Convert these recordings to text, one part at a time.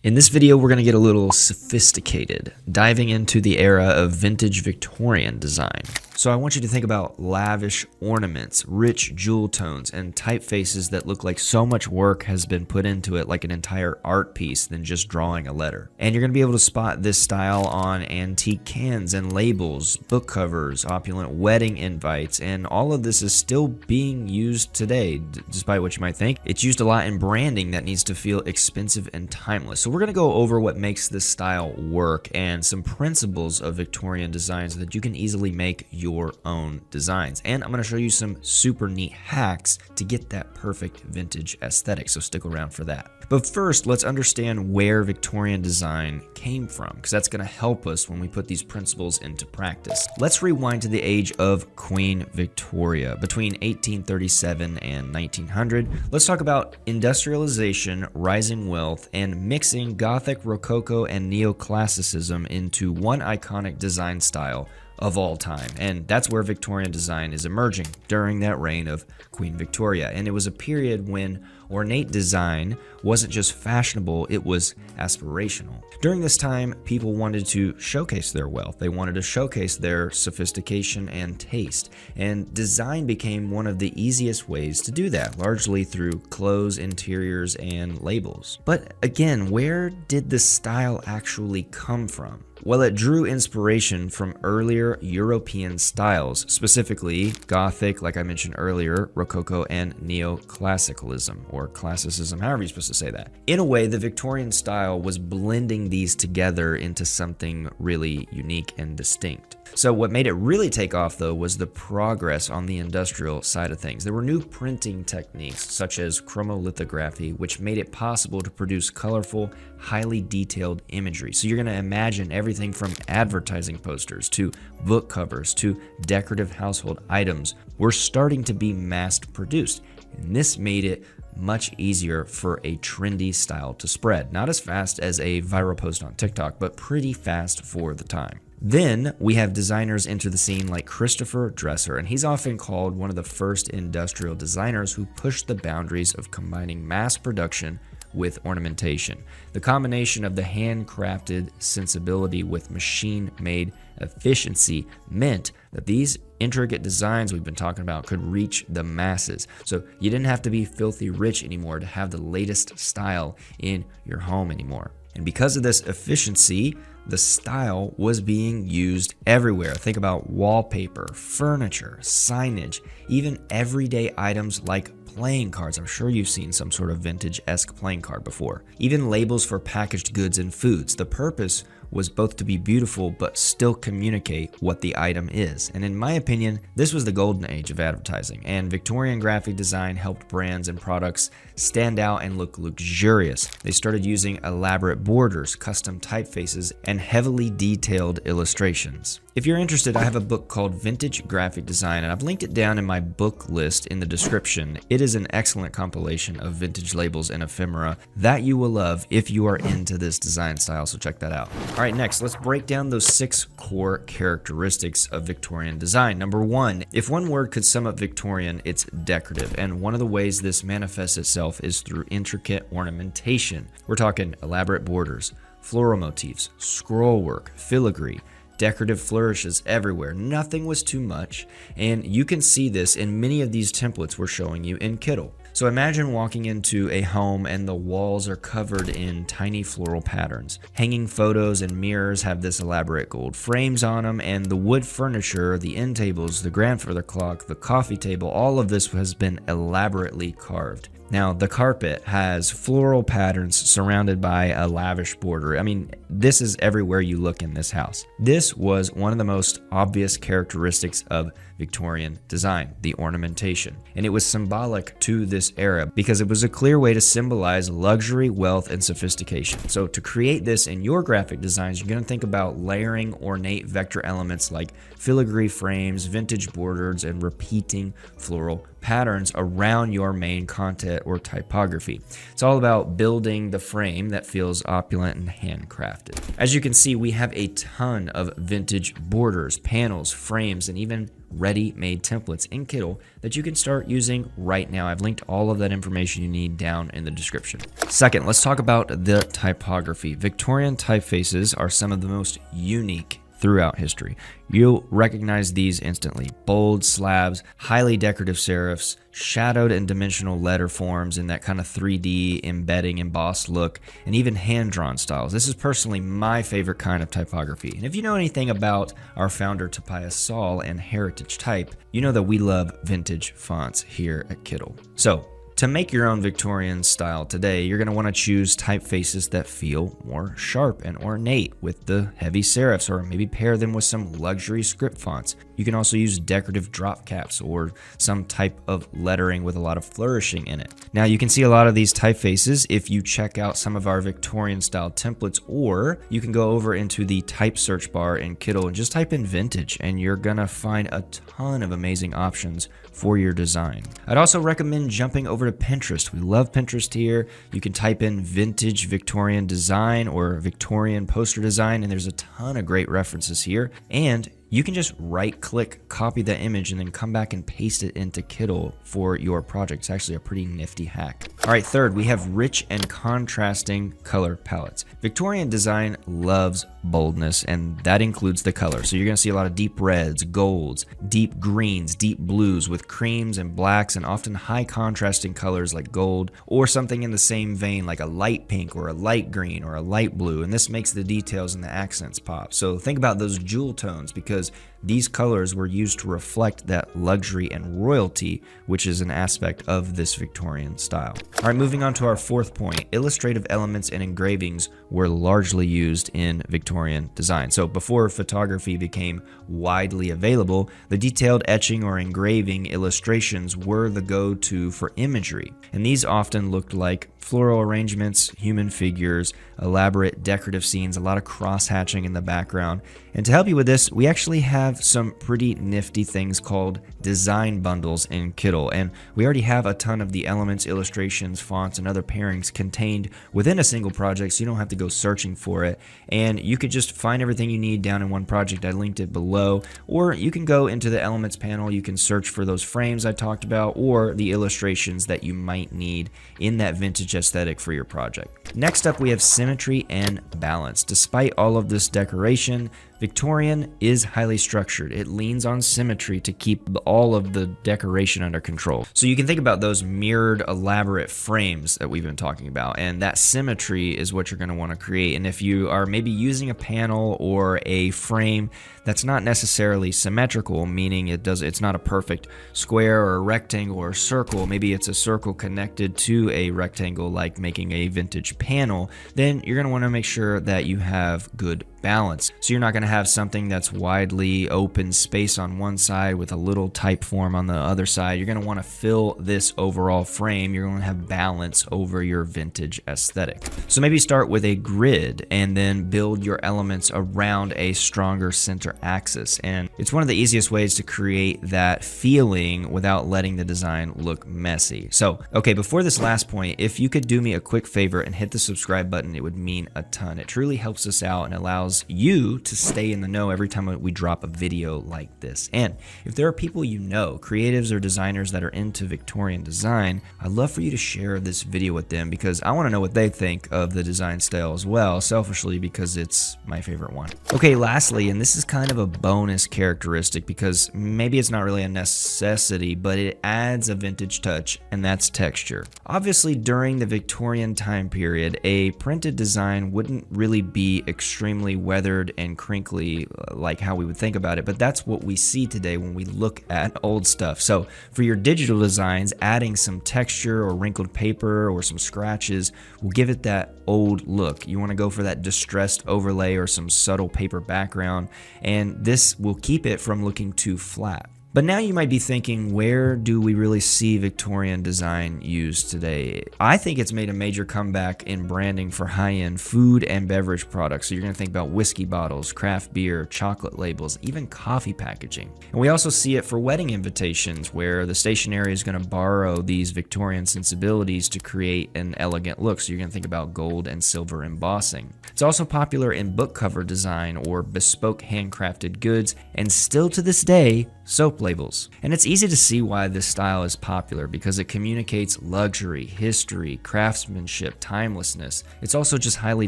In this video, we're going to get a little sophisticated, diving into the era of vintage Victorian design. So I want you to think about lavish ornaments, rich jewel tones, and typefaces that look like so much work has been put into it, like an entire art piece than just drawing a letter. And you're going to be able to spot this style on antique cans and labels, book covers, opulent wedding invites, and all of this is still being used today, despite what you might think. It's used a lot in branding that needs to feel expensive and timeless. So we're going to go over what makes this style work and some principles of Victorian design so that you can easily make your own designs. And I'm going to show you some super neat hacks to get that perfect vintage aesthetic, so stick around for that. But first, let's understand where Victorian design came from, because that's going to help us when we put these principles into practice. Let's rewind to the age of Queen Victoria, between 1837 and 1900. Let's talk about industrialization, rising wealth, and mixing Gothic, Rococo, and Neoclassicism into one iconic design style of all time. And that's where Victorian design is emerging during that reign of Queen Victoria. And it was a period when ornate design wasn't just fashionable, it was aspirational. During this time, people wanted to showcase their wealth. They wanted to showcase their sophistication and taste. And design became one of the easiest ways to do that, largely through clothes, interiors, and labels. But again, where did this style actually come from? Well, it drew inspiration from earlier European styles, specifically Gothic, like I mentioned earlier, Rococo, and Neoclassicalism, or Classicism, however you're supposed to say that. In a way, the Victorian style was blending these together into something really unique and distinct. So what made it really take off, though, was the progress on the industrial side of things. There were new printing techniques, such as chromolithography, which made it possible to produce colorful, highly detailed imagery. So you're going to imagine everything from advertising posters to book covers to decorative household items were starting to be mass-produced. And this made it much easier for a trendy style to spread. Not as fast as a viral post on TikTok, but pretty fast for the time. Then we have designers enter the scene like Christopher Dresser, and he's often called one of the first industrial designers who pushed the boundaries of combining mass production with ornamentation. The combination of the handcrafted sensibility with machine-made efficiency meant that these intricate designs we've been talking about could reach the masses. So you didn't have to be filthy rich anymore to have the latest style in your home anymore. And because of this efficiency, the style was being used everywhere. Think about wallpaper, furniture, signage, even everyday items like playing cards. I'm sure you've seen some sort of vintage-esque playing card before. Even labels for packaged goods and foods. The purpose was both to be beautiful but still communicate what the item is. And in my opinion, this was the golden age of advertising, and Victorian graphic design helped brands and products stand out and look luxurious. They started using elaborate borders, custom typefaces, and heavily detailed illustrations. If you're interested, I have a book called Vintage Graphic Design, and I've linked it down in my book list in the description. It is an excellent compilation of vintage labels and ephemera that you will love if you are into this design style, so check that out. All right, next, let's break down those 6 core characteristics of Victorian design. Number 1, if one word could sum up Victorian, it's decorative, and one of the ways this manifests itself is through intricate ornamentation. We're talking elaborate borders, floral motifs, scroll work, filigree, decorative flourishes everywhere. Nothing was too much, and you can see this in many of these templates we're showing you in Kittl. So imagine walking into a home and the walls are covered in tiny floral patterns. Hanging photos and mirrors have this elaborate gold frames on them, and the wood furniture, the end tables, the grandfather clock, the coffee table, all of this has been elaborately carved. Now, the carpet has floral patterns surrounded by a lavish border. I mean, this is everywhere you look in this house. This was one of the most obvious characteristics of Victorian design, the ornamentation. And it was symbolic to this era because it was a clear way to symbolize luxury, wealth, and sophistication. So to create this in your graphic designs, you're going to think about layering ornate vector elements like filigree frames, vintage borders, and repeating floral patterns around your main content or typography. It's all about building the frame that feels opulent and handcrafted. As you can see, we have a ton of vintage borders, panels, frames, and even ready-made templates in Kittl that you can start using right now. I've linked all of that information you need down in the description. Second, let's talk about the typography. Victorian typefaces are some of the most unique throughout history. You'll recognize these instantly. Bold slabs, highly decorative serifs, shadowed and dimensional letter forms in that kind of 3D embedding embossed look, and even hand-drawn styles. This is personally my favorite kind of typography. And if you know anything about our founder Tobias Saul and Heritage Type, you know that we love vintage fonts here at Kittl. So, to make your own Victorian style today, you're going to want to choose typefaces that feel more sharp and ornate with the heavy serifs, or maybe pair them with some luxury script fonts. You can also use decorative drop caps or some type of lettering with a lot of flourishing in it. Now, you can see a lot of these typefaces if you check out some of our Victorian style templates, or you can go over into the type search bar in Kittl and just type in vintage, and you're going to find a ton of amazing options for your design. I'd also recommend jumping over to Pinterest. We love Pinterest here. You can type in vintage Victorian design or Victorian poster design, and there's a ton of great references here. And you can just right-click, copy the image, and then come back and paste it into Kittl for your project. It's actually a pretty nifty hack. All right, third, we have rich and contrasting color palettes. Victorian design loves boldness, and that includes the color. So you're gonna see a lot of deep reds, golds, deep greens, deep blues with creams and blacks, and often high contrasting colors like gold, or something in the same vein like a light pink or a light green or a light blue. And this makes the details and the accents pop. So think about those jewel tones, because these colors were used to reflect that luxury and royalty, which is an aspect of this Victorian style. All right, moving on to our fourth point, illustrative elements and engravings were largely used in Victorian design. So before photography became widely available, the detailed etching or engraving illustrations were the go-to for imagery. And these often looked like floral arrangements, human figures, elaborate decorative scenes, a lot of cross-hatching in the background. And to help you with this, we actually have some pretty nifty things called design bundles in Kittl. And we already have a ton of the elements, illustrations, fonts, and other pairings contained within a single project, so you don't have to go searching for it. And you could just find everything you need down in one project. I linked it below. Or you can go into the elements panel, you can search for those frames I talked about, or the illustrations that you might need in that vintage aesthetic for your project. Next up, we have symmetry and balance. Despite all of this decoration, Victorian is highly structured. It leans on symmetry to keep all of the decoration under control. So you can think about those mirrored, elaborate frames that we've been talking about, and that symmetry is what you're going to want to create. And if you are maybe using a panel or a frame that's not necessarily symmetrical, meaning it's not a perfect square or a rectangle or a circle, maybe it's a circle connected to a rectangle, like making a vintage panel, then you're going to want to make sure that you have good balance. So you're not going to have something that's widely open space on one side with a little type form on the other side. You're going to want to fill this overall frame. You're going to have balance over your vintage aesthetic. So maybe start with a grid and then build your elements around a stronger center axis. And it's one of the easiest ways to create that feeling without letting the design look messy. So, okay, before this last point, if you could do me a quick favor and hit the subscribe button, it would mean a ton. It truly helps us out and allows you to stay in the know every time we drop a video like this. And if there are people you know, creatives or designers that are into Victorian design, I'd love for you to share this video with them, because I want to know what they think of the design style as well, selfishly, because it's my favorite one. Okay, lastly, and this is kind of a bonus characteristic because maybe it's not really a necessity, but it adds a vintage touch, and that's texture. Obviously, during the Victorian time period, a printed design wouldn't really be extremely weathered and crinkly like how we would think about it, but that's what we see today when we look at old stuff. So for your digital designs, adding some texture or wrinkled paper or some scratches will give it that old look. You want to go for that distressed overlay or some subtle paper background, and this will keep it from looking too flat. But now you might be thinking, where do we really see Victorian design used today? I think it's made a major comeback in branding for high-end food and beverage products. So you're going to think about whiskey bottles, craft beer, chocolate labels, even coffee packaging. And we also see it for wedding invitations, where the stationery is going to borrow these Victorian sensibilities to create an elegant look. So you're going to think about gold and silver embossing. It's also popular in book cover design or bespoke handcrafted goods, and still to this day, soap labels. And it's easy to see why this style is popular, because it communicates luxury, history, craftsmanship, timelessness. It's also just highly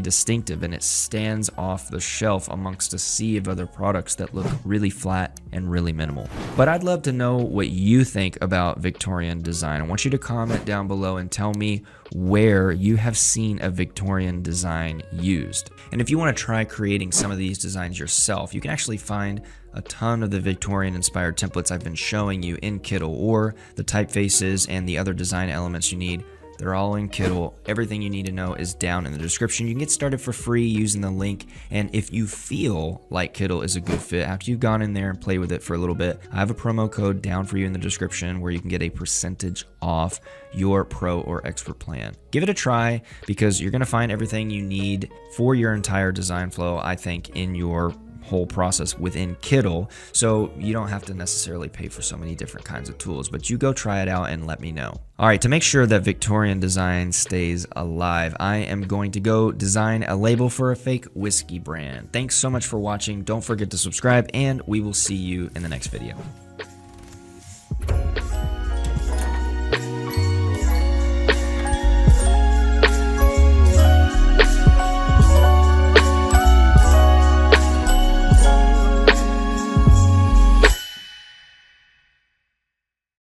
distinctive, and it stands off the shelf amongst a sea of other products that look really flat and really minimal. But I'd love to know what you think about Victorian design. I want you to comment down below and tell me where you have seen a Victorian design used. And if you want to try creating some of these designs yourself, you can actually find a ton of the Victorian inspired templates I've been showing you in Kittl, or the typefaces and the other design elements you need. They're all in Kittl. Everything you need to know is down in the description. You can get started for free using the link. And if you feel like Kittl is a good fit, after you've gone in there and played with it for a little bit, I have a promo code down for you in the description where you can get a percentage off your pro or expert plan. Give it a try, because you're going to find everything you need for your entire design flow, I think, in your whole process within Kittl, so you don't have to necessarily pay for so many different kinds of tools. But you go try it out and let me know. All right, to make sure that Victorian design stays alive, I am going to go design a label for a fake whiskey brand. Thanks so much for watching. Don't forget to subscribe, and we will see you in the next video.